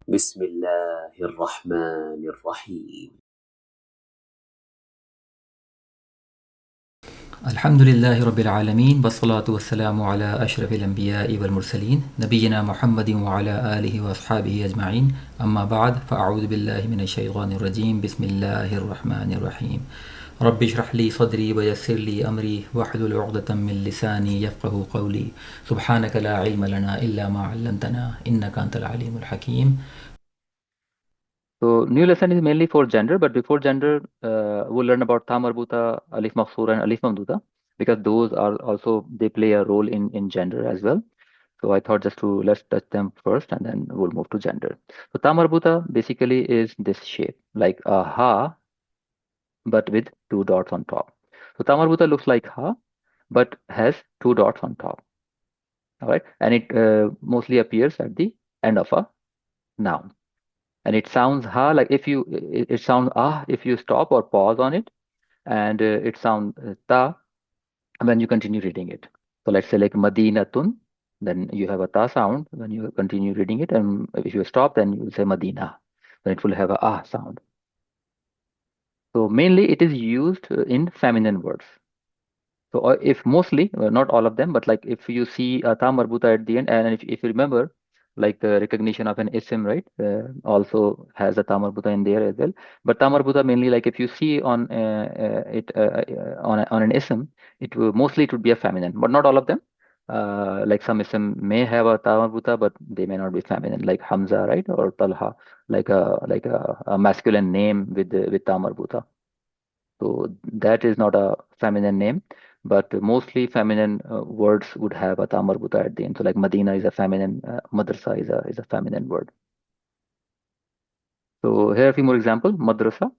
بسم الله الرحمن الرحيم. الحمد لله رب العالمين والصلاة والسلام على أشرف الأنبياء والمرسلين نبينا محمد وعلى آله وأصحابه أجمعين أما بعد فأعوذ بالله من الشيطان الرجيم بسم الله الرحمن الرحيم رب اشرح لي صدري ويسر لي أمري واحلل عقدة من لساني يفقه قولي سبحانك لا علم لنا إلا ما علمتنا إنك أنت العليم الحكيم. So new lesson is mainly for gender, but before gender, we'll learn about Tāṃ Marbūṭah, Alif Maqṣūrah, and Alif Mamdūdah, because those are also, they play a role in gender as well. So I thought just to let's touch them first, and then we'll move to gender. So Tāṃ Marbūṭah basically is this shape, like a ha, but with two dots on top. So Tāṃ Marbūṭah looks like ha, but has two dots on top. All right, and it mostly appears at the end of a noun. And it sounds ha, like if you it sounds ah if you stop or pause on it, and it sounds ta when you continue reading it. So let's say like madinatun, then you have a ta sound when you continue reading it, and if you stop, then you will say madina, then it will have a ah sound. So mainly it is used in feminine words. So if mostly, not all of them, but like if you see a Tāṃ Marbūṭah at the end, and if you remember, like the recognition of an ism, right, also has a Tāṃ Marbūṭah in there as well. But Tāṃ Marbūṭah mainly, like if you see on on an ism, mostly it would be a feminine, but not all of them. Like some ism may have a Tāṃ Marbūṭah, but they may not be feminine, like Hamza, right, or Talha, like a masculine name with Tāṃ Marbūṭah. So that is not a feminine name, but mostly feminine words would have a Tāṃ Marbūṭah at the end. So like Medina is a feminine, madrasa is a feminine word. So here are a few more examples. Madrasa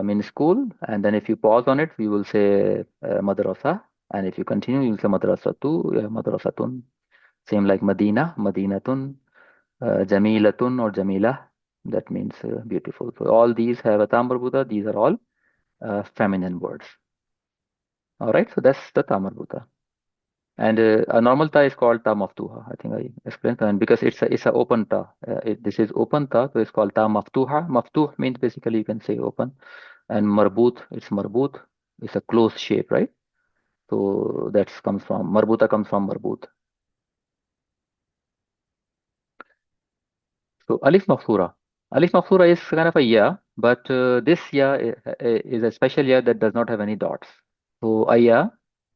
means school, and then if you pause on it, we will say madrasa, and if you continue, you will say madrasatu, madrasatun. Same like Medina, Madinatun, Jamilatun or Jamila. That means beautiful. So all these have a Tāṃ Marbūṭah. These are all feminine words. All right, so that's the Tāṃ Marbūṭah. And a normal ta is called Tāṃ Maftuha. I think I explained, and because it's a open ta. This is open ta, so it's called Tāṃ Maftuha. Maftuh means basically you can say open, and Marbūt, it's Marbūt. It's a closed shape, right? So that's comes from Marbūta, comes from Marbūt. So Alif Maqṣūrah. Alif Maqṣūrah is kind of a ya, but this ya is a special ya that does not have any dots. So a ya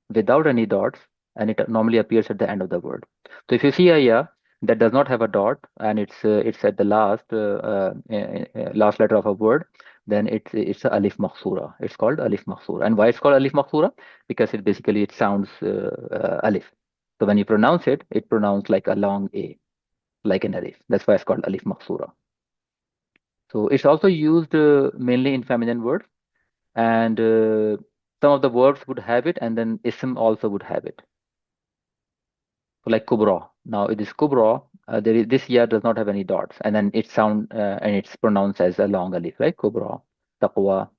without any dots, and it normally appears at the end of the word. So if you see a ya that does not have a dot, and it's at the last letter of a word, then it's a Alif Maqṣūrah. It's called Alif Maqṣūrah. And why it's called Alif Maqṣūrah? Because it sounds Alif. So when you pronounce it, it pronounced like a long A, like an Alif. That's why it's called Alif Maqṣūrah. So it's also used mainly in feminine words, and some of the verbs would have it, and then ism also would have it. So like kubra. Now it is kubra. This ya does not have any dots, and then and it's pronounced as a long alif, right? Kubra, taqwa.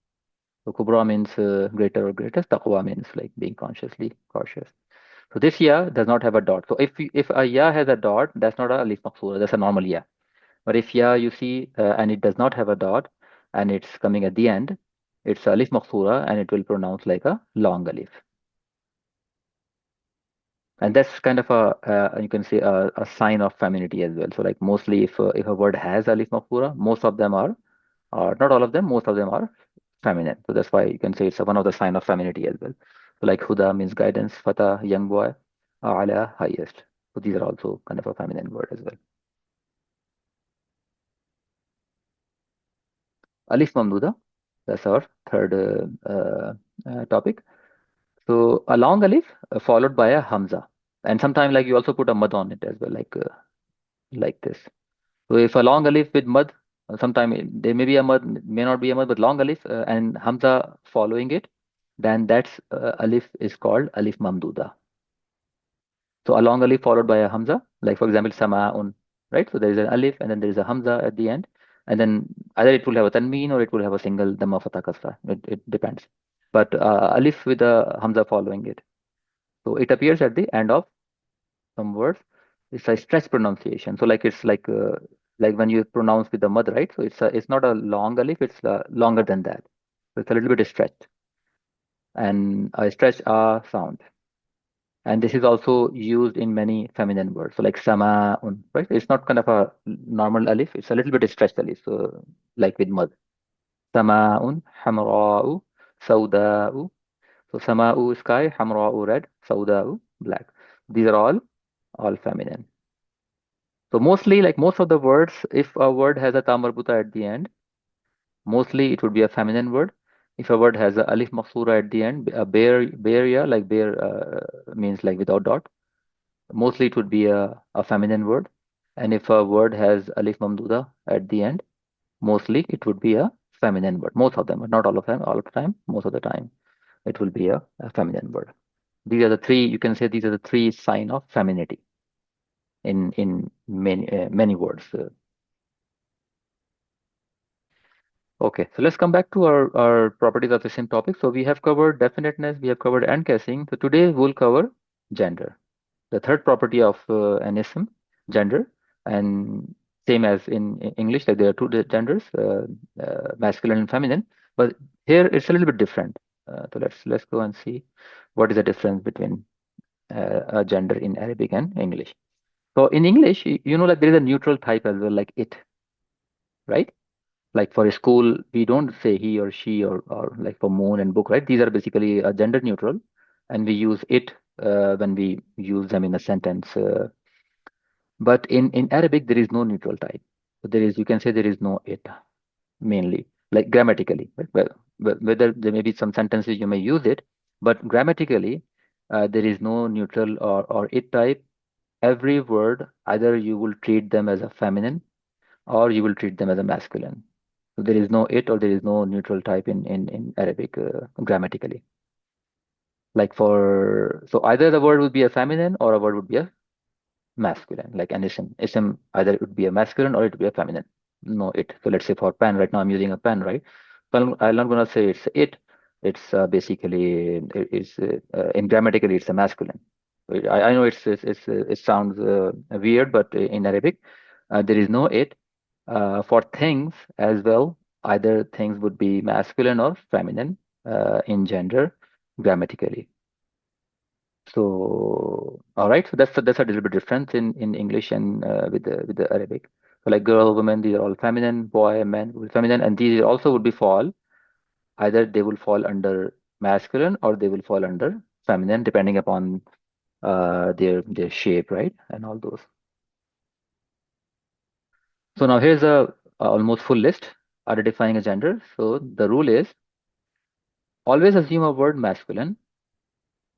So kubra means greater or greatest. Taqwa means like being consciously cautious. So this ya does not have a dot. So if a ya has a dot, that's not a alif maqsura. That's a normal ya. But if ya you see and it does not have a dot, and it's coming at the end, it's alif maqsura, and it will pronounce like a long alif. And that's kind of you can say a sign of femininity as well. So like mostly if a word has alif maqsura, most of them are, or not all of them, most of them are feminine. So that's why you can say it's one of the sign of femininity as well. So like huda means guidance, fata young boy, ala highest. So these are also kind of a feminine word as well. Alif Mamdūdah, that's our third topic. So a long alif followed by a hamza, and sometimes like you also put a mad on it as well, like this. So if a long alif with mad, sometime there may be a mad, may not be a mad, but long alif and hamza following it, then that's alif is called Alif Mamdūdah. So a long alif followed by a hamza, like for example sama'un, right? So there is an alif and then there is a hamza at the end, and then either it will have a tanween or it will have a single dhamma fatha kasra. It depends. But alif with a hamza following it. So it appears at the end of some words. It's a stretch pronunciation. So like it's like like when you pronounce with the mud, right? So it's not a long alif, it's longer than that. So it's a little bit stretched, and a stretch sound. And this is also used in many feminine words. So like sama'un, right? It's not kind of a normal alif, it's a little bit stretched alif. So like with mud. Sama'un, hamra'u, sawda'u. So sama'u sky, hamra'u red, sawda'u black. These are all feminine. So mostly, like most of the words, if a word has a Tāʼ Marbūṭah at the end, mostly it would be a feminine word. If a word has a Alif Maqṣūrah at the end, a bear, yeah, like bear means like without dot. Mostly it would be a feminine word. And if a word has Alif Mamdūdah at the end, mostly it would be a feminine word. Most of them, but not all of them, all of the time, most of the time, it will be a feminine word. These are the three, you can say these are the three sign of femininity in many words. Okay, so let's come back to our properties of the same topic. So we have covered definiteness, we have covered and casing. So today we'll cover gender, the third property of an ism, gender, and same as in English, like there are two genders, masculine and feminine, but here it's a little bit different. So let's go and see what is the difference between a gender in Arabic and English. So in English, you know, like there is a neutral type as well, like it, right? Like for a school, we don't say he or she or like for moon and book, right? These are basically gender neutral, and we use it when we use them in a sentence. But in Arabic, there is no neutral type. So there is, you can say there is no it mainly, like grammatically. Right? Well, whether there may be some sentences you may use it, but grammatically, there is no neutral or it type. Every word, either you will treat them as a feminine or you will treat them as a masculine. So there is no it or there is no neutral type in Arabic grammatically. Like for, so either the word would be a feminine or a word would be a masculine, like an ism. Ism either it would be a masculine or it would be a feminine. No it. So let's say for pen, right now I'm using a pen, right? So I'm not gonna say it's it. It's basically it's in grammatically it's a masculine. I know it sounds weird, but in Arabic there is no it. For things as well, either things would be masculine or feminine in gender grammatically. So, all right, so that's a little bit difference in English and with the Arabic. So like girl, woman, these are all feminine, boy, man will be feminine, and these also would be fall. Either they will fall under masculine or they will fall under feminine, depending upon their shape, right, and all those. So now here's a almost full list identifying a gender. So the rule is always assume a word masculine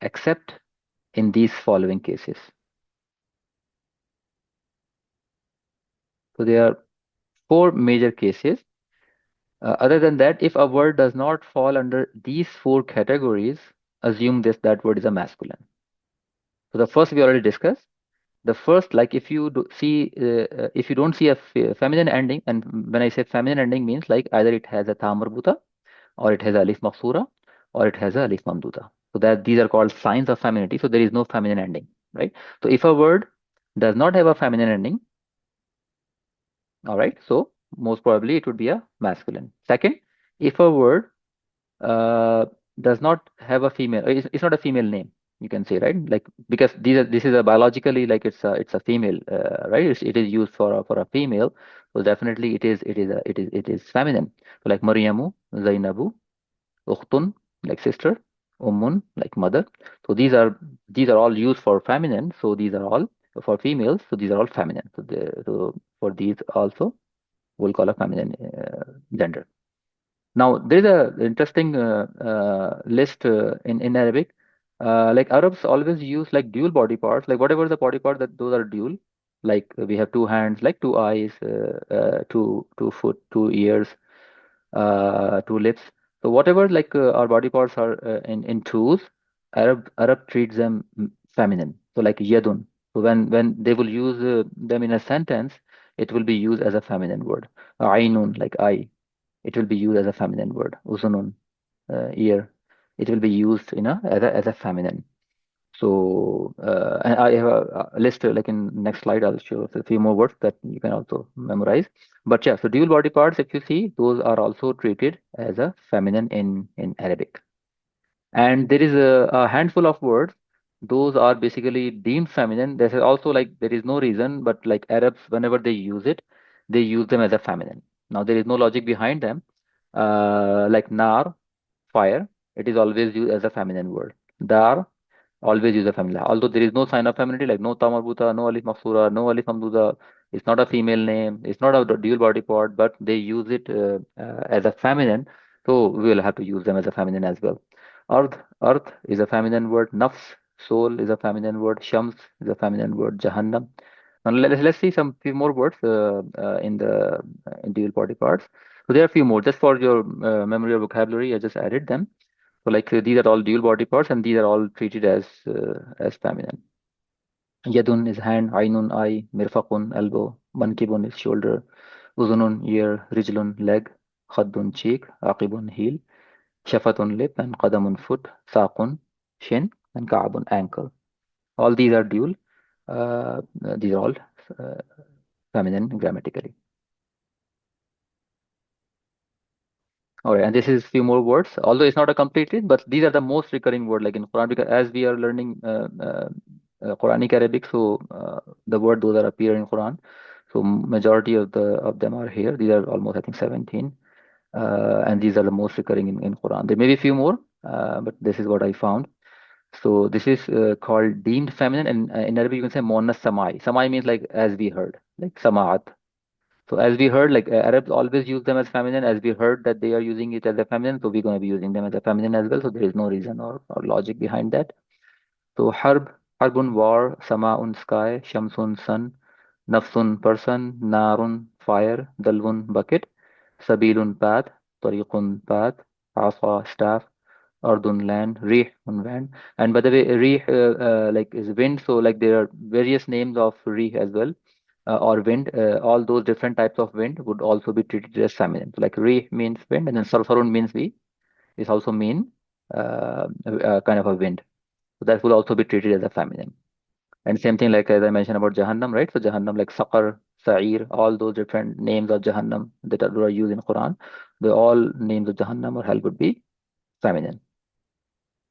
except in these following cases. So there are four major cases. Other than that, if a word does not fall under these four categories, assume that word is a masculine. So the first we already discussed. The first, like if you if you don't see a feminine ending, and when I say feminine ending means like either it has a Tāʼ Marbūṭah or it has Alif Maqṣūrah or it has a Alif Mamdūdah. So that these are called signs of femininity. So there is no feminine ending, right? So if a word does not have a feminine ending, all right, so most probably it would be a masculine. Second, if a word uh, does not have a female, it's not a female name, you can say, right? Like because this is a biologically like it's a female, right? It is used for a female, so definitely it is feminine. So like Maryamu, Zainabu, Ukhtun, like sister, Ummun, like mother. So these are all used for feminine. So these are all for females. So these are all feminine. So for these also we'll call a feminine gender. Now there is a interesting list in Arabic. Like Arabs always use like dual body parts. Like whatever the body part that those are dual. Like we have two hands, like two eyes, two foot, two ears, two lips. So whatever like our body parts are in twos, Arab treats them feminine. So like yadun. So when they will use them in a sentence, it will be used as a feminine word. Ainun, like eye, it will be used as a feminine word. Uzunun, ear, it will be used as a feminine. So, and I have a list, like in next slide, I'll show a few more words that you can also memorize. But yeah, so dual body parts, if you see, those are also treated as a feminine in Arabic. And there is a handful of words, those are basically deemed feminine. There's also like there is no reason, but like Arabs, whenever they use them as a feminine. Now there is no logic behind them. Like nar, fire, it is always used as a feminine word. Dar, always use a feminine. Although there is no sign of femininity, like no TāÐ Marbūṭah, no Alif Maqṣūrah, no Alif Mamdūdah. It's not a female name. It's not a dual body part, but they use it as a feminine. So we will have to use them as a feminine as well. Earth is a feminine word. Nafs, soul is a feminine word. Shams is a feminine word. Jahannam. Now let's see some few more words in the dual body parts. So there are a few more. Just for your memory or vocabulary, I just added them. So like these are all dual body parts, and these are all treated as feminine. Yadun is hand, ainun eye, mirfaqun elbow, mankibun is shoulder, uzunun ear, rijlun leg, khaddun cheek, aqibun heel, shafatun lip, and qadamun foot, saqun shin, and ka'abun ankle. All these are dual. These are all uh, feminine grammatically. All right, and this is few more words, although it's not a complete list, but these are the most recurring word like in Quran, because as we are learning Quranic Arabic, so the word those are appear in Quran. So majority of them are here. These are almost, I think, 17, and these are the most recurring in Quran. There may be a few more, but this is what I found. So this is called deemed feminine, and in Arabic you can say Muannas Samai. Samai means like as we heard, like Samaat. So as we heard, like Arabs always use them as feminine. As we heard that they are using it as a feminine, so we're going to be using them as a feminine as well. So there is no reason or logic behind that. So harbun war, samaun sky, shamsun sun, nafsun person, narun fire, dalwun bucket, sabilun path, tariqun path, asa staff, ardun land, rih wind. And by the way, rih like is wind. So like there are various names of rih as well, or wind. All those different types of wind would also be treated as feminine. So like rih means wind, and then sarfarun means we is also mean kind of a wind. So that will also be treated as a feminine. And same thing like as I mentioned about Jahannam, right? So Jahannam like Saqar, Sa'ir, all those different names of Jahannam that are used in Quran, the all names of Jahannam or hell would be feminine.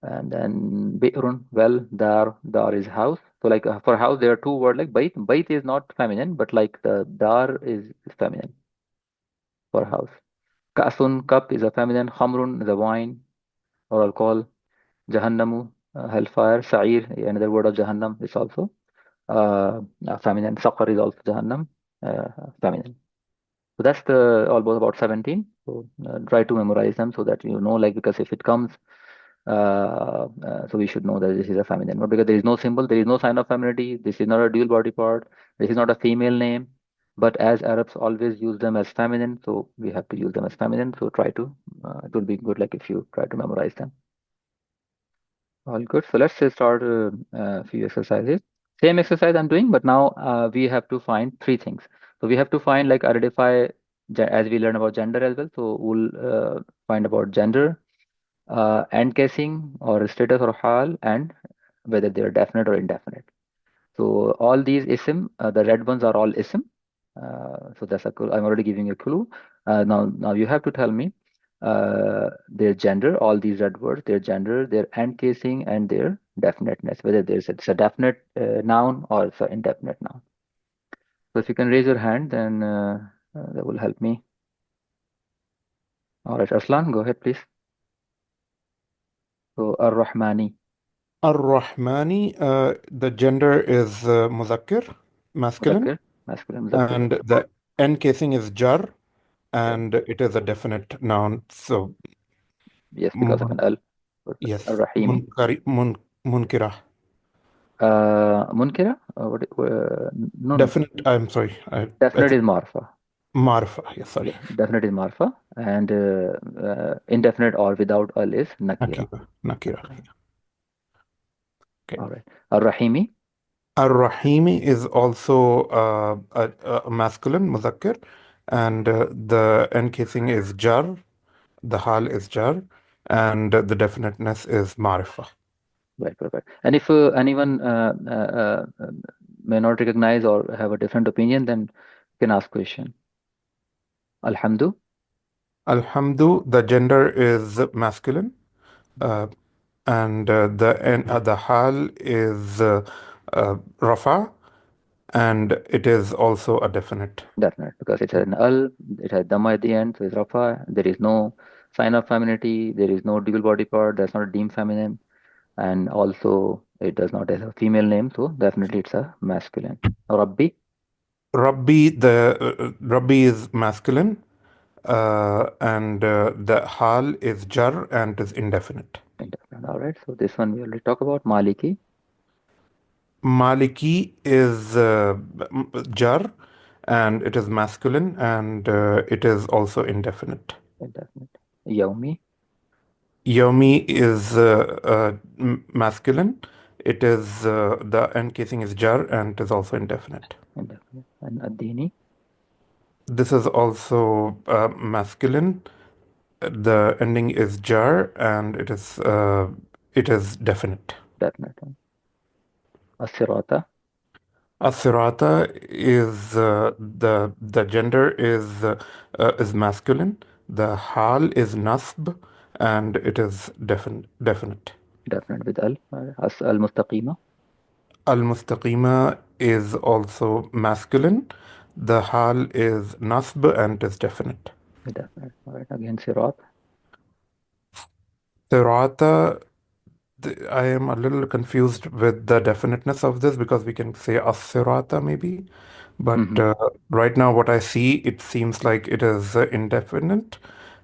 And then Bi'run, well, Dar is house. So like for house, there are two words like Bait. Bait is not feminine, but like the Dar is feminine for house. Ka'sun, cup is a feminine. Khamrun is a wine or alcohol. Jahannamu, hellfire. Sa'ir, another word of Jahannam, is also feminine. Saqar is also Jahannam, feminine. So that's the almost about 17. So try to memorize them so that you know, like, because if it comes, so we should know that this is a feminine word, because there is no symbol, there is no sign of femininity. This is not a dual body part. This is not a female name. But as Arabs always use them as feminine, so we have to use them as feminine. So try to, it would be good like if you try to memorize them. All good. So let's start a few exercises. Same exercise I'm doing, but now we have to find three things. So we have to find, like, identify as we learn about gender as well. So we'll find about gender, end casing or status or hal, and whether they're definite or indefinite. So all these ism, the red ones are all ism. So that's a clue. I'm already giving you a clue. Now you have to tell me their gender, all these red words, their gender, their end casing, and their definiteness, whether it's a definite noun or it's an indefinite noun. So if you can raise your hand, then that will help me. All right, Aslan, go ahead, please. So Ar-Rahmani. Ar-Rahmani, the gender is Muzakkir, masculine, Muzakkar, masculine, Muzakkar. and the end casing is jar, and it is a definite noun. So Yes, because of an al. yes, Ar-Rahimi. munkira. Munkira? No. Definite. I'm sorry. I Definite think is Marfa. Marfa. Yes, sorry. Yeah, definite is Marfa, and indefinite or without al is Nakira. Nakira. Okay. All right. Ar-Rahimi. Ar-Rahimi is also a masculine, Muzakkir, and the end casing is jar, the hal is jar, and the definiteness is Marifa. Right. And if anyone may not recognize or have a different opinion, then you can ask question. Alhamdu. Alhamdu, the gender is masculine, uh, and the hal is rafa, and it is also a definite. Definite, because it has an al, it has dhamma at the end, so it's rafa. There is no sign of femininity. There is no dual body part. That's not deemed feminine, and also it does not have a female name, so definitely it's a masculine. Rabbi. Rabbi is masculine, and the hal is jar and is indefinite. Indefinite. All right. So this one we already talked about. Maliki. Maliki is jar, and it is masculine, and it is also indefinite. Indefinite. Yaumi. Yomi is masculine. It is the end casing is jar, and it is also indefinite. Indefinite. And Adini. This is also masculine. The ending is jar, and it is definite. Definite. Asirata. Asirata is the gender is masculine. The hal is nasb, and it is definite. Definite with al. Al-Mustaqima. Al-Mustaqima is also masculine. The hal is nasb, and it is definite. Definite. All right. Again, Sirat. Sirata, I am a little confused with the definiteness of this because we can say as-sirata maybe, but Mm-hmm. right now what I see, it seems like it is indefinite,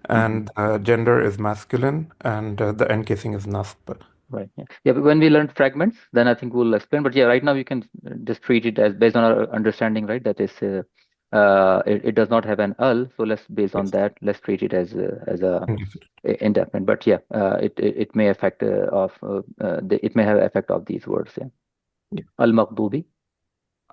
and gender is masculine, and the end casing is nasb. Right. Yeah. Yeah. But when we learn fragments, then I think we'll explain. But yeah, right now you can just treat it as based on our understanding, right? That is, it does not have an al, so let's based on Yes, that, let's treat it as a indefinite. indefinite. But yeah, it may affect it may have effect of these words. Yeah. Yeah. Al-Maqdubi.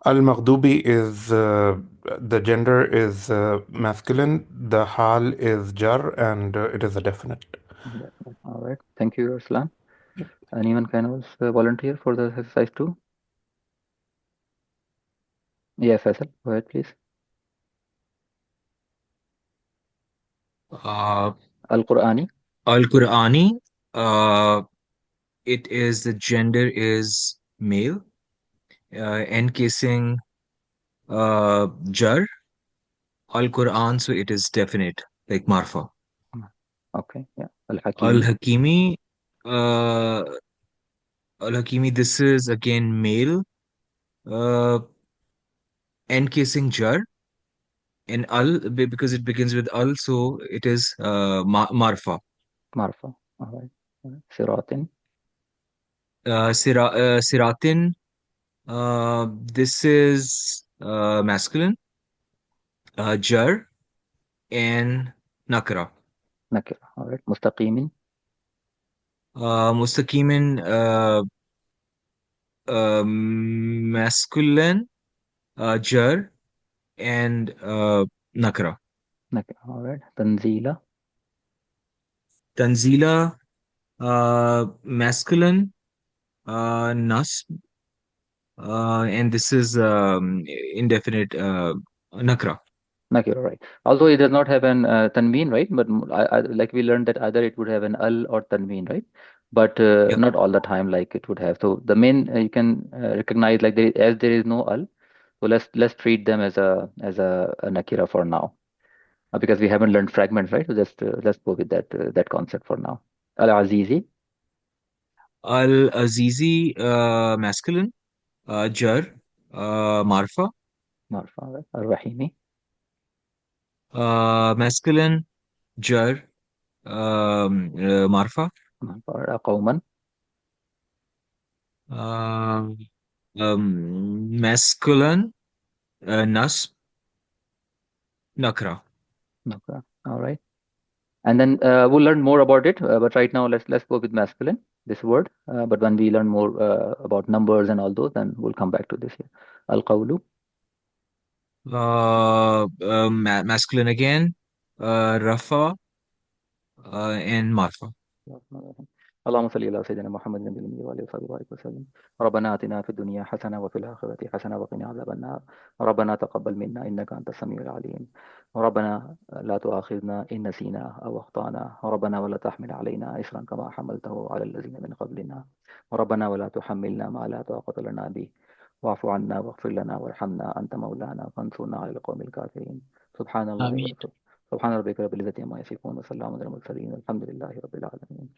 Al-Maghdubi is the gender is masculine, the hal is jar, and it is a definite. Definite. All right. Thank you, Ruslan. Anyone can else volunteer for the exercise too? Yeah, Faisal, go ahead, please. Uh, Al-Qur'ani. Al-Qur'ani, uh, it is the gender is male, encasing jar. Al-Qur'an, so it is definite, like marfa. Okay, yeah. Al-Hakimi. Al-Hakimi, uh, Al-Hakimi, this is again male, uh, encasing jar, and because it begins with al, so it is marfa. Marfa. All right. All right. Siratin. Siratin, this is masculine, jar, and nakra. Nakira. All right. Mustaqimin. Mustaqimin, masculine, jar, and nakra. Nakira. All right. Tanzila. Tanzila, masculine, nasb, and this is indefinite nakra. Nakira, right. Although it does not have an tanween, right? But like we learned that either it would have an al or tanween, right? But Yep. not all the time like it would have. So the main you can recognize like as there is no al, so let's treat them as a nakira for now. Because we haven't learned fragments, right? So just let's go with that concept for now. Al-Azizi. Al-Azizi, masculine, jar, marfa, Marfa. Right? Al-Rahimi. masculine, jar, marfa, Marfa. Qawman. um, masculine, nasb, nakra. Okay. All right. And then we'll learn more about it. But right now, let's go with masculine, this word. But when we learn more about numbers and all those, then we'll come back to this here. Al-Qawlu. Masculine again, rafa, and marfa. اللهم صل على سيدنا محمد النبي الأمي وآله وصحبه وبارك وسلم. ربنا آتنا في الدنيا حسنة وفي الآخرة حسنة وقنا عذاب النار. ربنا تقبل منا إنك أنت السميع العليم. ربنا لا تؤاخذنا إن نسينا أو أخطأنا. ربنا ولا تحمل علينا إصرا كما حملته على الذين من قبلنا. ربنا ولا تحملنا ما لا طاقة لنا به. واعف عنا واغفر لنا وارحمنا أنت مولانا فانصرنا على القوم الكافرين. سبحان الله آمين. سبحان ربك رب العزة عما يصفون وسلام على المرسلين والحمد لله رب العالمين.